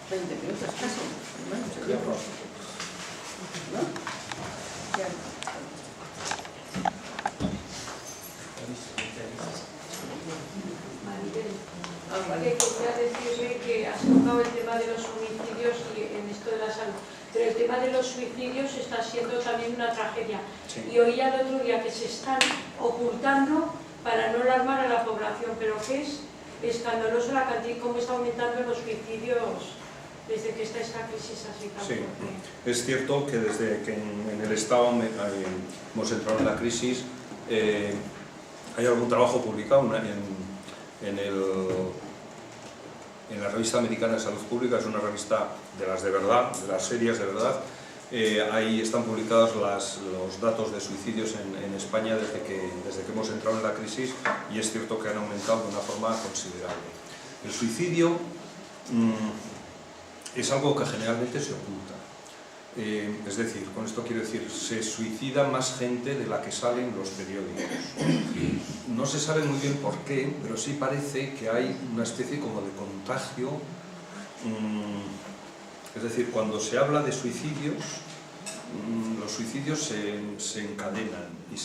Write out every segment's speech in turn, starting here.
20 minutos casi. Bueno, seguimos. ¿No? Ya. Vale, quería decirle que has tocado el tema de los homicidios y en esto de la salud, pero el tema de los suicidios está siendo también una tragedia. Sí. Y oía el otro día que se están ocultando para no alarmar a la población, pero que es escandaloso la cantidad, cómo está aumentando los suicidios desde que está esta crisis así tan Sí, fuerte. es cierto que desde que en el Estado hemos entrado en la crisis, hay algún trabajo publicado en la revista americana de salud pública, es una revista de las de verdad, de las serias de verdad. Ahí están publicados los datos de suicidios en España desde que hemos entrado en la crisis, y es cierto que han aumentado de una forma considerable. El suicidio es algo que generalmente se oculta. Es decir, con esto quiero decir, se suicida más gente de la que sale en los periódicos. No se sabe muy bien por qué, pero sí parece que hay una especie como de contagio. Es decir, cuando se habla de suicidios, los suicidios se encadenan y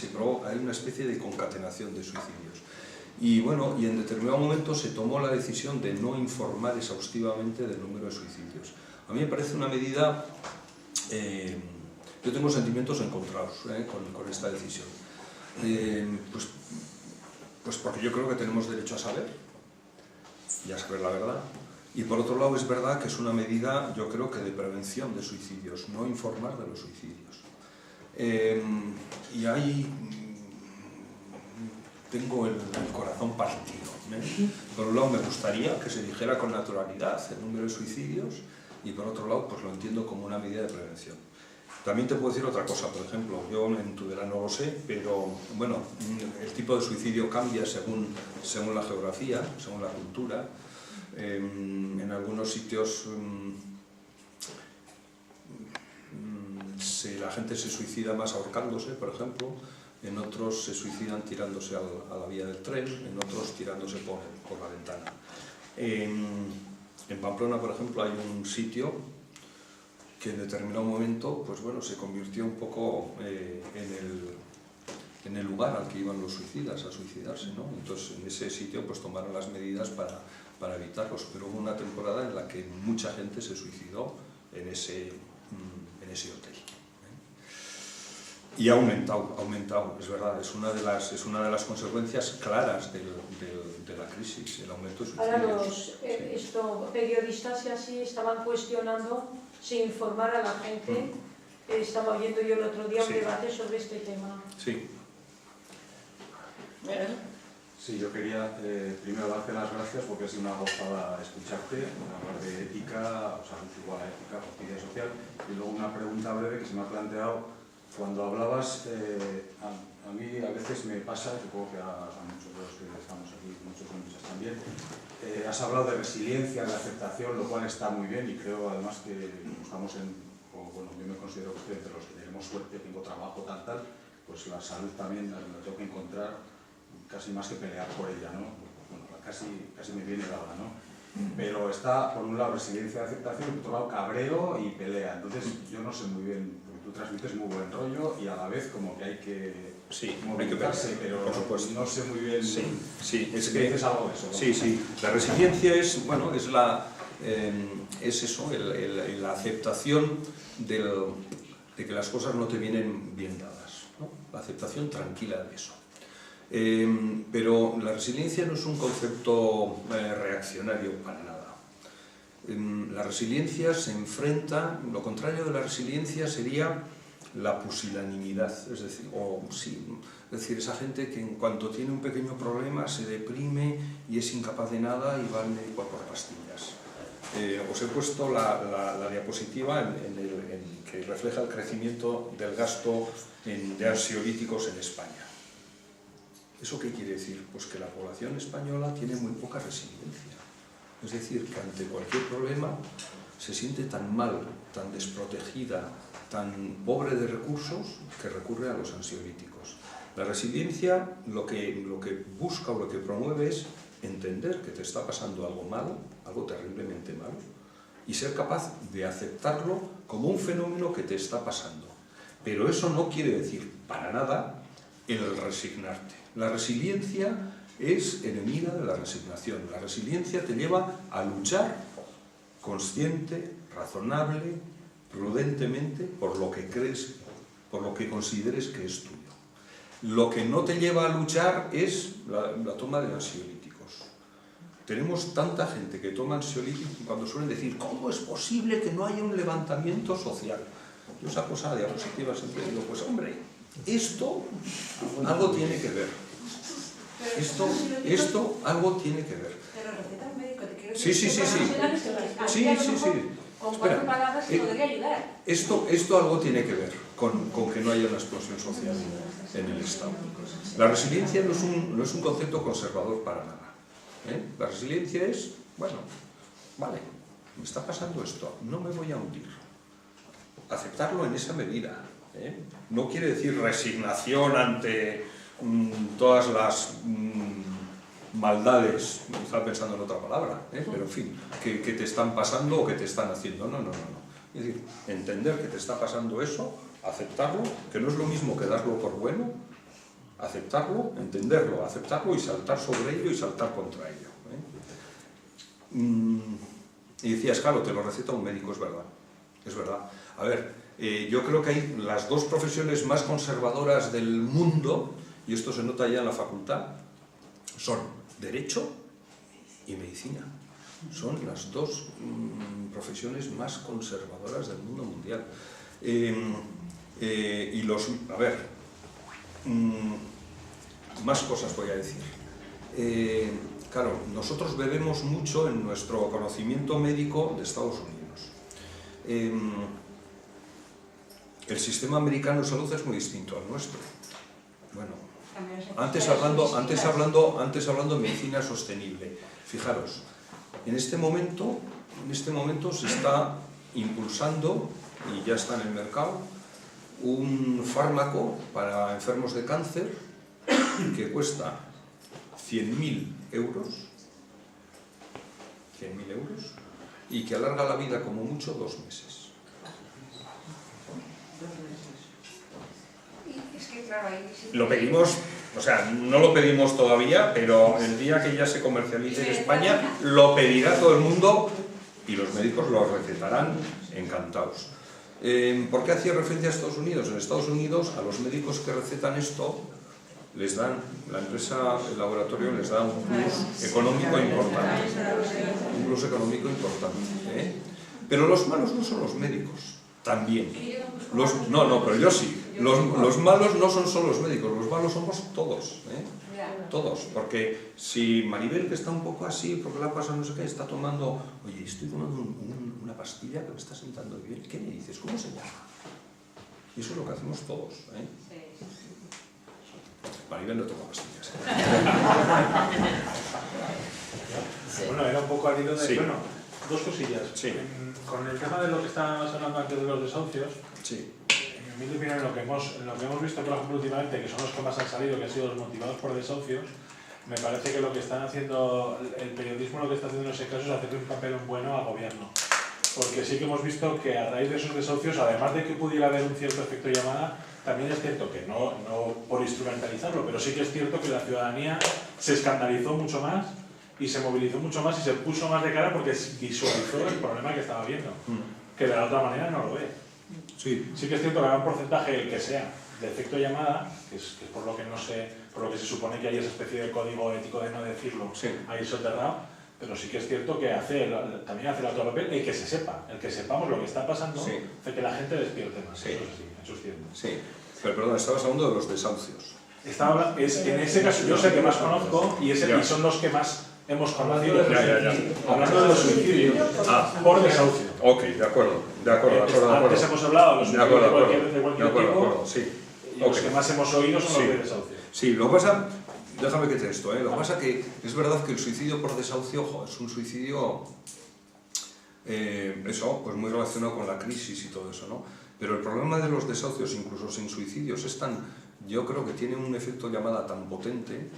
hay una especie de concatenación de suicidios. Y bueno, y en determinado momento se tomó la decisión de no informar exhaustivamente del número de suicidios. A mí me parece una medida... yo tengo sentimientos encontrados con esta decisión. Pues porque yo creo que tenemos derecho a saber y a saber la verdad. Y por otro lado es verdad que es una medida, yo creo que de prevención de suicidios, no informar de los suicidios. Y ahí tengo el corazón partido. Por un lado me gustaría que se dijera con naturalidad el número de suicidios, y por otro lado pues lo entiendo como una medida de prevención. También te puedo decir otra cosa, por ejemplo, yo en Tudela no lo sé, pero bueno, el tipo de suicidio cambia según la geografía, según la cultura. En algunos sitios la gente se suicida más ahorcándose, por ejemplo, en otros se suicidan tirándose a la vía del tren, en otros tirándose por la ventana. En Pamplona, por ejemplo, hay un sitio que en determinado momento pues bueno, se convirtió un poco en el lugar al que iban los suicidas a suicidarse, ¿no? Entonces en ese sitio pues tomaron las medidas para evitarlos, pero hubo una temporada en la que mucha gente se suicidó en ese hotel. Y ha aumentado, es verdad, es una de las consecuencias claras de la crisis, el aumento de suicidios. Ahora los periodistas y así estaban cuestionando si informar a la gente. Estaba oyendo yo el otro día un debate sobre este tema. Sí. Sí, yo quería primero darte las gracias porque ha sido una gozada escucharte, hablar de ética, o sea, igual a ética, justicia social, y luego una pregunta breve que se me ha planteado. Cuando hablabas, a mí a veces me pasa, supongo que a muchos de los que estamos aquí, muchos de también, has hablado de resiliencia, de aceptación, lo cual está muy bien, y creo además que estamos bueno, yo me considero que estoy entre los que tenemos suerte, tengo trabajo, tal, pues la salud también la tengo que encontrar casi más que pelear por ella, ¿no? Bueno, casi me viene dada, ¿no? Pero está, por un lado, resiliencia y aceptación, por otro lado, cabreo y pelea. Entonces, yo no sé muy bien, porque tú transmites muy buen rollo y a la vez como que hay que movilizarse, pero no sé muy bien sí, es que dices algo de eso, ¿no? Sí, la resiliencia es eso, la aceptación de que las cosas no te vienen bien dadas, ¿no? La aceptación tranquila de eso. Pero la resiliencia no es un concepto reaccionario para nada. La resiliencia se enfrenta, lo contrario de la resiliencia sería la pusilanimidad, es decir, esa gente que en cuanto tiene un pequeño problema se deprime y es incapaz de nada y va al médico a por pastillas. Os he puesto la diapositiva que refleja el crecimiento del gasto de ansiolíticos en España. ¿Eso qué quiere decir? Pues que la población española tiene muy poca resiliencia. Es decir, que ante cualquier problema se siente tan mal, tan desprotegida, tan pobre de recursos, que recurre a los ansiolíticos. La resiliencia lo que busca o lo que promueve es entender que te está pasando algo malo, algo terriblemente malo, y ser capaz de aceptarlo como un fenómeno que te está pasando. Pero eso no quiere decir para nada el resignarte. La resiliencia es enemiga de la resignación. La resiliencia te lleva a luchar consciente, razonable, prudentemente por lo que crees, por lo que consideres que es tuyo. Lo que no te lleva a luchar es la toma de ansiolíticos. Tenemos tanta gente que toma ansiolíticos cuando suelen decir ¿cómo es posible que no haya un levantamiento social? Yo esa cosa de diapositiva siempre digo, pues hombre, esto algo tiene que ver. Esto algo tiene que ver. Pero receta un médico, te quiero Sí, decir. sí, sí, sí. Con 4 palabras te Espera. podría ayudar. Esto algo tiene que ver con que no haya una explosión social en el Estado. La resiliencia no es un concepto conservador para nada. La resiliencia es, bueno, vale, me está pasando esto, no me voy a hundir. Aceptarlo en esa medida. No quiere decir resignación ante todas las maldades, estaba pensando en otra palabra, pero en fin, que te están pasando o que te están haciendo. No. Es decir, entender que te está pasando eso, aceptarlo, que no es lo mismo que darlo por bueno, aceptarlo, entenderlo, aceptarlo y saltar sobre ello y saltar contra ello. Y decías, claro, te lo receta un médico, es verdad. Es verdad. A ver, yo creo que hay las dos profesiones más conservadoras del mundo, y esto se nota ya en la facultad, son Derecho y Medicina. Son las dos profesiones más conservadoras del mundo mundial. A ver, más cosas voy a decir. Claro, nosotros bebemos mucho en nuestro conocimiento médico de Estados Unidos. El sistema americano de salud es muy distinto al nuestro. Bueno, antes hablando de medicina sostenible. Fijaros, en este momento se está impulsando, y ya está en el mercado, un fármaco para enfermos de cáncer que cuesta 100.000 euros, y que alarga la vida como mucho 2 meses. Es que, claro, ahí sí que- Lo pedimos, o sea, no lo pedimos todavía, pero el día que ya se comercialice en España, lo pedirá todo el mundo y los médicos lo recetarán encantados. ¿Por qué hacía referencia a Estados Unidos? En Estados Unidos, a los médicos que recetan esto, les dan, la empresa, el laboratorio les da un plus económico importante. Un plus económico importante. Pero los malos no son los médicos, también. Pero yo sí. Los malos no son solo los médicos, los malos somos todos. Todos. Porque si Maribel, que está un poco así, porque la pasa no sé qué, está tomando, oye, estoy tomando una pastilla que me está sentando bien, ¿qué me dices? ¿Cómo se llama? Y eso es lo que hacemos todos. Maribel no toma pastillas. Bueno, era un poco al hilo de... Sí. Bueno, dos cosillas. Sí. Con el tema de lo que estábamos hablando antes de los desahucios, Sí. en mi opinión, en lo que hemos visto, por ejemplo, últimamente, que son los que más han salido, que han sido los motivados por desahucios, me parece que lo que están haciendo, el periodismo lo que está haciendo en ese caso es hacerle un papel bueno al gobierno. Porque sí que hemos visto que a raíz de esos desahucios, además de que pudiera haber un cierto efecto llamada, también es cierto que no por instrumentalizarlo, pero sí que es cierto que la ciudadanía se escandalizó mucho más y se movilizó mucho más y se puso más de cara porque visualizó el problema que estaba viendo, que de la otra manera no lo ve. Sí. Sí que es cierto que habrá un porcentaje, el que sea, de efecto llamada, que es por lo que se supone que hay esa especie de código ético de no decirlo, Sí. ahí soterrado, pero sí que es cierto que también hace el otro papel el que se sepa, el que sepamos lo que está pasando, Sí. hace que la gente despierte más. Sí. Eso sí, eso es cierto. Sí. Pero perdón, estabas hablando de los desahucios. En ese caso yo sé que más conozco y son los que más hemos conocido. Ya. Hablando de los suicidios por desahucio. Ok, de acuerdo. Antes hemos hablado de los suicidios de cualquier tipo, sí. y los que más hemos oído son los de desahucio. Sí, lo que pasa, déjame que te esto, lo que pasa que es verdad que el suicidio por desahucio es un suicidio, pues muy relacionado con la crisis y todo eso, ¿no? Pero el problema de los desahucios, incluso sin suicidios, es yo creo que tiene un efecto llamada tan potente,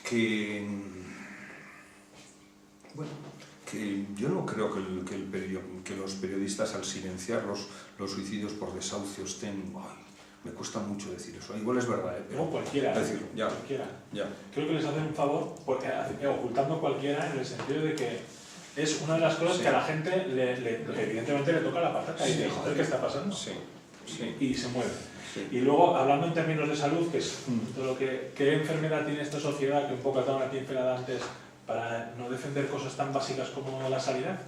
que, bueno, que yo no creo que los periodistas al silenciar los suicidios por desahucio estén... Ay, me cuesta mucho decir eso, igual es verdad, pero... No, cualquiera, decirlo, ya, cualquiera. Ya. Creo que les hacen un favor porque ocultando cualquiera en el sentido de que es una de las cosas que a la gente evidentemente le toca la patata y dice, joder, ¿qué está pasando? Sí, sí. Y se mueve. Sí. Y luego, hablando en términos de salud, que es todo lo que... ¿Qué enfermedad tiene esta sociedad que un poco estaban aquí enfermedad antes para no defender cosas tan básicas como la sanidad?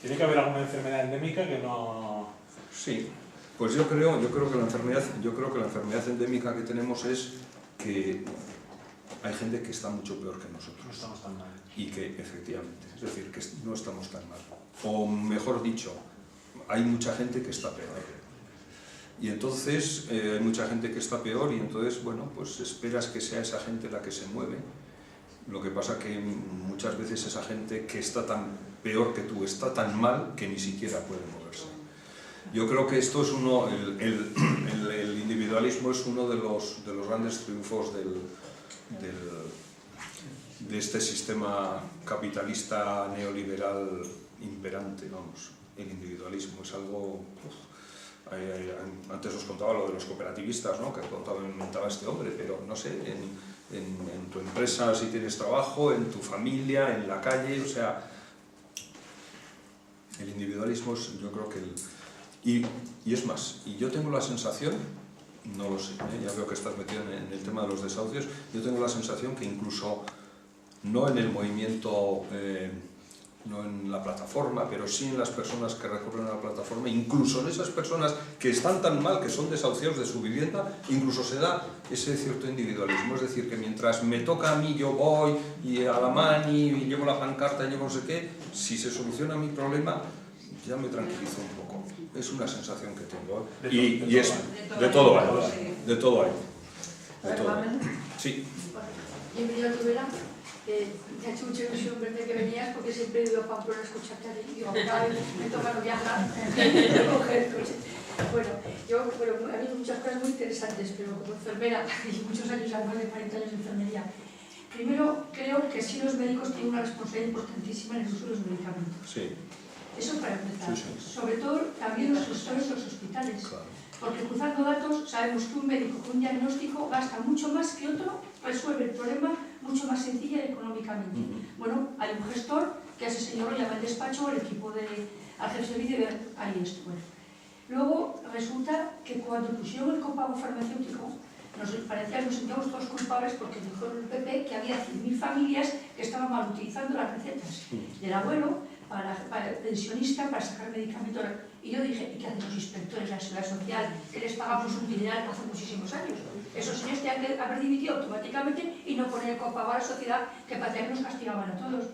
¿Tiene que haber alguna enfermedad endémica que no...? Sí, pues yo creo que la enfermedad endémica que tenemos es que hay gente que está mucho peor que nosotros. No estamos tan mal. Y que, efectivamente, es decir, que no estamos tan mal. O mejor dicho, hay mucha gente que está peor. Y entonces, hay mucha gente que está peor y entonces, bueno, pues esperas que sea esa gente la que se mueve. Lo que pasa que muchas veces esa gente que está tan peor que tú está tan mal que ni siquiera puede moverse. Yo creo que esto es el individualismo es uno de los grandes triunfos de este sistema capitalista neoliberal imperante, vamos. El individualismo es algo... Antes os contaba lo de los cooperativistas, ¿no? Que comentaba este hombre, pero no sé, en tu empresa si tienes trabajo, en tu familia, en la calle, o sea, el individualismo es, yo creo que y es más, y yo tengo la sensación, no lo sé, ya veo que estás metido en el tema de los desahucios, yo tengo la sensación que incluso no en el movimiento, no en la plataforma, pero sí en las personas que recurren a la plataforma, incluso en esas personas que están tan mal, que son desahuciados de su vivienda, incluso se da ese cierto individualismo, es decir, que mientras me toca a mí yo voy y a la mani y llevo la pancarta y llevo no sé qué, si se soluciona mi problema ya me tranquilizo un poco, es una sensación que tengo, y es de todo hay, de todo hay. Sí. Bienvenido a Tudela. Me ha hecho mucha ilusión verte que venías porque siempre he ido a Pamplona a escucharte a ti. Digo, cada vez me toca no viajar, coger el coche. Bueno, a mí muchas cosas muy interesantes, pero como enfermera y muchos años, más de 40 años de enfermería. Primero, creo que sí los médicos tienen una responsabilidad importantísima en el uso de los medicamentos. Sí. Eso para empezar. Sí. Sobre todo también los gestores de los hospitales. Claro. Porque cruzando datos sabemos que un médico con un diagnóstico gasta mucho más que otro, resuelve el problema mucho más sencilla y económicamente. Bueno, hay un gestor que a ese señor lo llama el despacho, el equipo de al jefe de servicio y ahí esto. Bueno. Luego resulta que cuando pusieron el copago farmacéutico nos parecía que nos sentíamos todos culpables porque dijo el PP que había 100.000 familias que estaban mal utilizando las recetas del abuelo para el pensionista para sacar medicamentos. Y yo dije, ¿y qué hacen los inspectores de la Seguridad Social? Que les pagamos un dineral hace muchísimos años. Esos señores tenían que haber dimitido automáticamente y no poner el copago a la sociedad que parecía que nos castigaban a todos.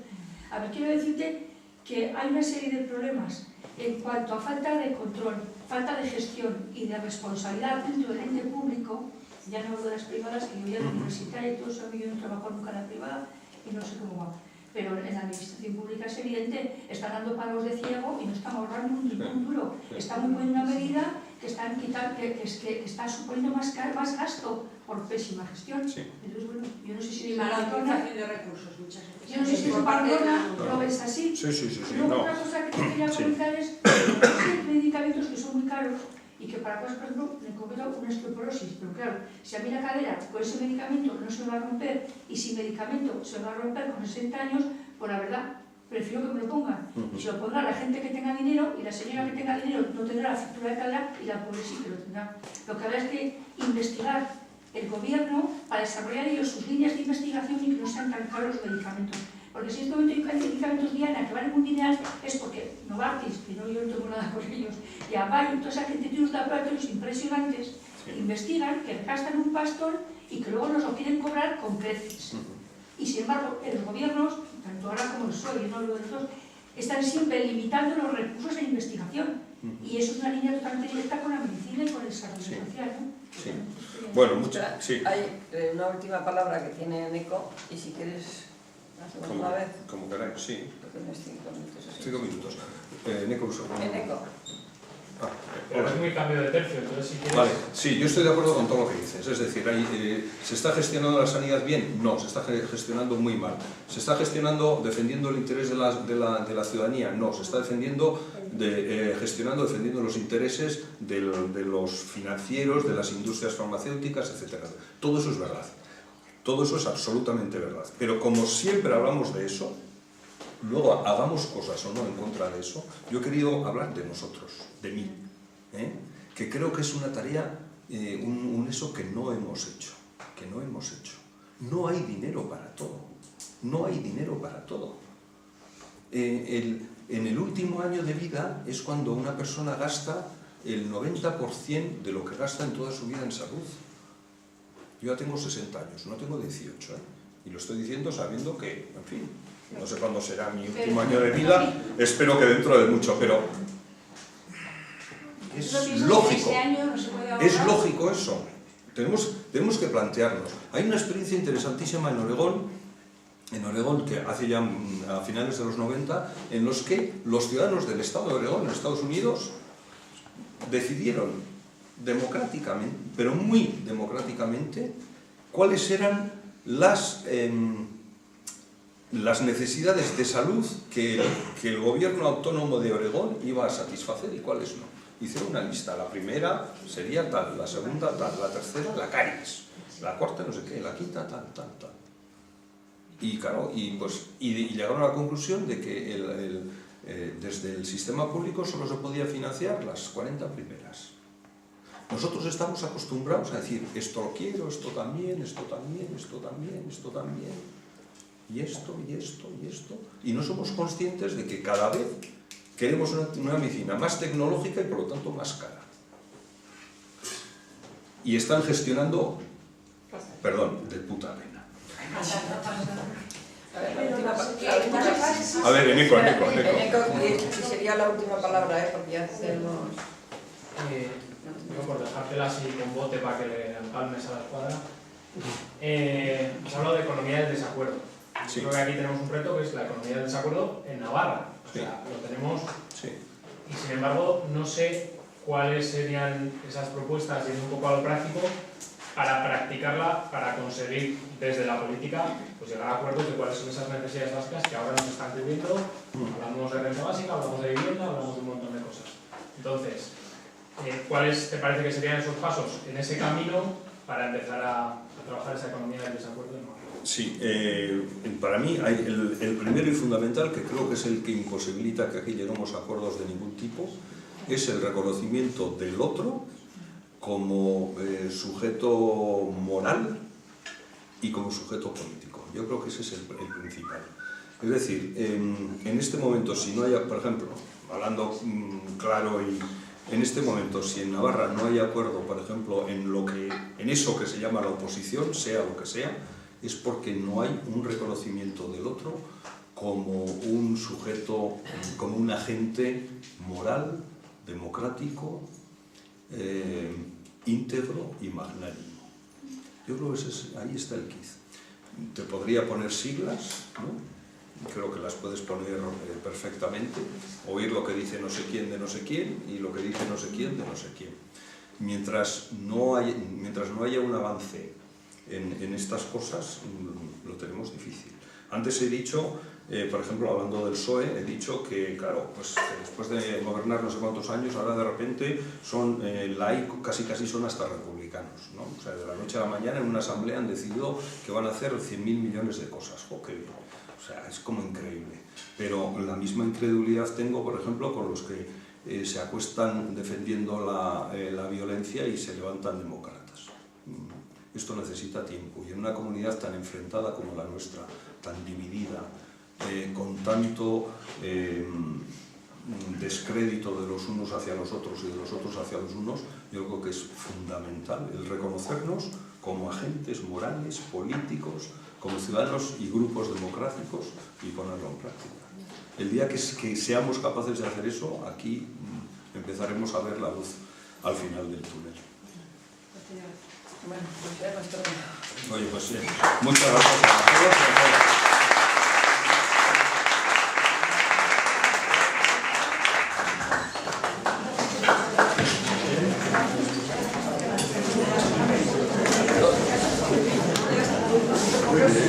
A ver, quiero decirte que hay una serie de problemas en cuanto a falta de control, falta de gestión y de responsabilidad dentro del ente público. Ya no hablo de las privadas, que yo ya de universitaria y todo eso, yo no trabajo nunca en la privada y no sé cómo va. Pero en la administración pública es evidente, están dando pagos de ciego y no están ahorrando un duro. Está muy buena medida que están quitando, que está suponiendo más gasto por pésima gestión. Entonces, bueno, yo no sé si la utilización de recursos, muchas veces. Yo no sé si en Pamplona lo ves así. Sí. Luego otra cosa que te quería comentar es que hay medicamentos que son muy caros y que para cosas, por ejemplo, me comento una osteoporosis, pero claro, si a mí la cadera con ese medicamento no se va a romper y sin medicamento se va a romper con 60 años, pues la verdad, prefiero que me lo pongan. Y se lo pondrá la gente que tenga dinero y la señora que tenga dinero no tendrá la fractura de cadera y la pobre sí que lo tendrá. Lo que habrá es que investigar el gobierno para desarrollar ellos sus líneas de investigación y que no sean tan caros los medicamentos. Porque si en este momento hay medicamentos Diana que valen un dineral es porque Novartis, que no, yo no tengo nada con ellos, y Abai, toda esa gente tiene unos laboratorios impresionantes, investigan, que gastan un pastón y que luego nos lo quieren cobrar con creces. Y sin embargo, los gobiernos, tanto ahora como el PSOE y no los dos, están siempre limitando los recursos de investigación. Y eso es una línea totalmente directa con la medicina y con el desarrollo social, ¿no? Sí. Bueno, sí. Hay una última palabra que tiene Neco, y si quieres... Como queráis, sí. 5 minutos. 5 minutos. Neco, un segundo. Neco. Pero es muy cambio de tercio, entonces si quieres... Vale, sí, yo estoy de acuerdo con todo lo que dices. Es decir, ¿se está gestionando la sanidad bien? No, se está gestionando muy mal. ¿Se está defendiendo el interés de la ciudadanía? No, se está defendiendo los intereses de los financieros, de las industrias farmacéuticas, etc. Todo eso es verdad. Todo eso es absolutamente verdad. Pero como siempre hablamos de eso, luego hagamos cosas o no en contra de eso, yo he querido hablar de nosotros, de mí, que creo que es una tarea, eso que no hemos hecho, No hay dinero para todo, no hay dinero para todo. En el último año de vida es cuando una persona gasta el 90% de lo que gasta en toda su vida en salud. Yo ya tengo 60 años, no tengo 18, y lo estoy diciendo sabiendo que, en fin, no sé cuándo será mi último año de vida, espero que dentro de mucho, pero es lógico, es lógico eso. Tenemos que plantearnos. Hay una experiencia interesantísima en Oregón, que hace ya a finales de los 90, en los que los ciudadanos del estado de Oregón, en Estados Unidos, decidieron democráticamente, pero muy democráticamente, cuáles eran las necesidades de salud que el gobierno autónomo de Oregón iba a satisfacer y cuáles no. Hicieron una lista, la primera sería tal, la segunda tal, la tercera la caries, la cuarta no sé qué, la quinta tal. Y claro, y llegaron a la conclusión de que desde el sistema público solo se podía financiar las 40 primeras. Nosotros estamos acostumbrados a decir, esto lo quiero, esto también, esto también, esto también, esto también, y esto, y esto, y esto, y no somos conscientes de que cada vez queremos una medicina más tecnológica y por lo tanto más cara. Y están gestionando, perdón, de puta pena. A ver, Eneco. Si sería la última palabra, porque ya tenemos... por dejártela así con bote para que le empalmes a la escuadra. Has hablado de economía del desacuerdo. Sí. Creo que aquí tenemos un reto que es la economía del desacuerdo en Navarra. O Sí. sea, lo tenemos. Sí. Y sin embargo, no sé cuáles serían esas propuestas, yendo un poco a lo práctico, para practicarla, para conseguir desde la política pues llegar a acuerdos de cuáles son esas necesidades básicas que ahora nos están cubriendo. Hablamos de renta básica, hablamos de vivienda, hablamos de un montón de cosas. Entonces, ¿cuáles te parece que serían esos pasos en ese camino para empezar a trabajar esa economía del desacuerdo? Sí, para mí hay el primero y fundamental, que creo que es el que imposibilita que aquí lleguemos a acuerdos de ningún tipo, es el reconocimiento del otro como sujeto moral y como sujeto político. Yo creo que ese es el principal. Es decir, en este momento, si no haya, por ejemplo, hablando claro en este momento, si en Navarra no hay acuerdo, por ejemplo, en eso que se llama la oposición, sea lo que sea, es porque no hay un reconocimiento del otro como un sujeto, como un agente moral, democrático, íntegro y magnánimo. Yo creo que ahí está el quiz. Te podría poner siglas, ¿no? Creo que las puedes poner perfectamente, oír lo que dice no sé quién de no sé quién y lo que dice no sé quién de no sé quién. Mientras no haya un avance en estas cosas, lo tenemos difícil. Antes he dicho, por ejemplo, hablando del PSOE, he dicho que, claro, pues después de gobernar no sé cuántos años, ahora de repente son laicos, casi son hasta republicanos, ¿no? O sea, de la noche a la mañana en una asamblea han decidido que van a hacer 100.000 millones de cosas. ¡Oh, qué bien! O sea, es como increíble. Pero la misma incredulidad tengo, por ejemplo, con los que se acuestan defendiendo la violencia y se levantan demócratas. Esto necesita tiempo. Y en una comunidad tan enfrentada como la nuestra, tan dividida, con tanto descrédito de los unos hacia los otros y de los otros hacia los unos, yo creo que es fundamental el reconocernos como agentes morales, políticos, como ciudadanos y grupos democráticos y ponerlo en práctica. El día que seamos capaces de hacer eso, aquí empezaremos a ver la luz al final del túnel. Bueno, pues ya nuestro... Oye, pues muchas gracias a todos.